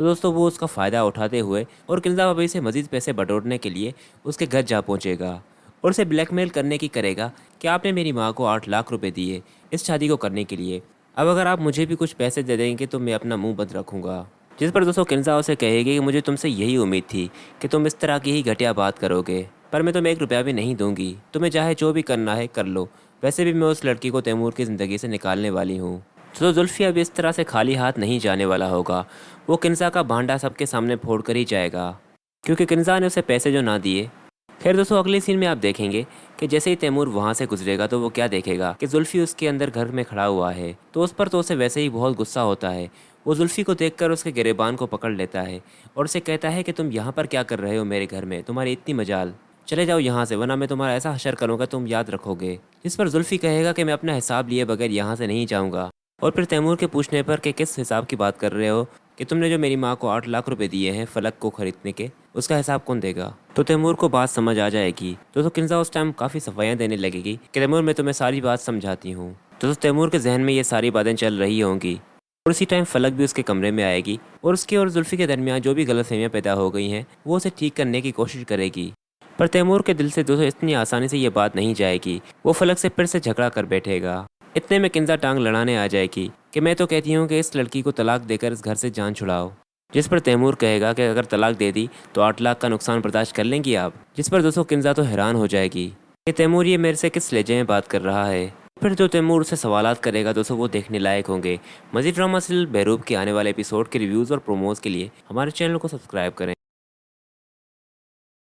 تو دوستوں وہ اس کا فائدہ اٹھاتے ہوئے اور کنزا بھابھی سے مزید پیسے بٹورنے کے لیے اس کے گھر جا پہنچے گا اور اسے بلیک میل کرنے کی کرے گا کہ آپ نے میری ماں کو 8 لاکھ روپے دیے اس شادی کو کرنے کے لیے، اب اگر آپ مجھے بھی کچھ پیسے دے دیں گے تو میں اپنا منہ بند رکھوں گا۔ جس پر دوستوں کنزا اسے کہے گی کہ مجھے تم سے یہی امید تھی کہ تم اس طرح کی ہی گھٹیا بات کرو گے، پر میں تمہیں 1 روپیہ بھی نہیں دوں گی، تمہیں چاہے جو بھی کرنا ہے کر لو، ویسے بھی میں اس لڑکی کو تیمور کی زندگی سے نکالنے والی ہوں۔ تو زلفی اب اس طرح سے خالی ہاتھ نہیں جانے والا ہوگا، وہ کنزا کا بھانڈا سب کے سامنے پھوڑ کر ہی جائے گا کیونکہ کنزا نے اسے پیسے جو نہ دیے۔ خیر دوستوں اگلی سین میں آپ دیکھیں گے کہ جیسے ہی تیمور وہاں سے گزرے گا تو وہ کیا دیکھے گا کہ زلفی اس کے اندر گھر میں کھڑا ہوا ہے، تو اس پر تو اسے ویسے ہی بہت غصہ ہوتا ہے۔ وہ زلفی کو دیکھ کر اس کے گریبان کو پکڑ لیتا ہے اور اسے کہتا ہے کہ تم یہاں پر کیا کر رہے ہو میرے گھر میں، تمہاری اتنی مجال، چلے جاؤ یہاں سے ورنہ میں تمہارا ایسا حشر کروں گا تم یاد رکھو گے۔ جس پر زلفی کہے گا کہ میں اپنا حساب لیے بغیر یہاں سے نہیں جاؤں گا، اور پھر تیمور کے پوچھنے پر کہ کس حساب کی بات کر رہے ہو، کہ تم نے جو میری ماں کو 8 لاکھ روپے دیے ہیں فلک کو خریدنے کے، اس کا حساب کون دے گا؟ تو تیمور کو بات سمجھ آ جائے گی، تو کنزا اس ٹائم کافی صفائیاں دینے لگے گی کہ تیمور میں تمہیں ساری بات سمجھاتی ہوں۔ تو تیمور کے ذہن میں یہ ساری باتیں چل رہی ہوں گی اور اسی ٹائم فلک بھی اس کے کمرے میں آئے گی اور اس کے اور زلفی کے درمیان جو بھی غلط فہمیاں پیدا ہو گئی ہیں وہ اسے ٹھیک کرنے کی کوشش کرے گی، پر تیمور کے دل سے دوستوں اتنی آسانی سے یہ بات نہیں جائے گی، وہ فلک سے پھر سے جھگڑا کر بیٹھے گا۔ اتنے میں کنزا ٹانگ لڑانے آ جائے گی کہ میں تو کہتی ہوں کہ اس لڑکی کو طلاق دے کر اس گھر سے جان چھڑاؤ۔ جس پر تیمور کہے گا کہ اگر طلاق دے دی تو 8 لاکھ کا نقصان برداشت کر لیں گی آپ؟ جس پر دوستوں کنزا تو حیران ہو جائے گی کہ تیمور یہ میرے سے کس لہجے میں بات کر رہا ہے۔ پھر جو تیمور اسے سوالات کرے گا دوستوں وہ دیکھنے لائق ہوں گے۔ مزید ڈرامہ سیریل بہروب کے آنے والے ایپیسوڈ کے ریویوز اور پروموز کے لیے ہمارے چینل کو سبسکرائب کریں۔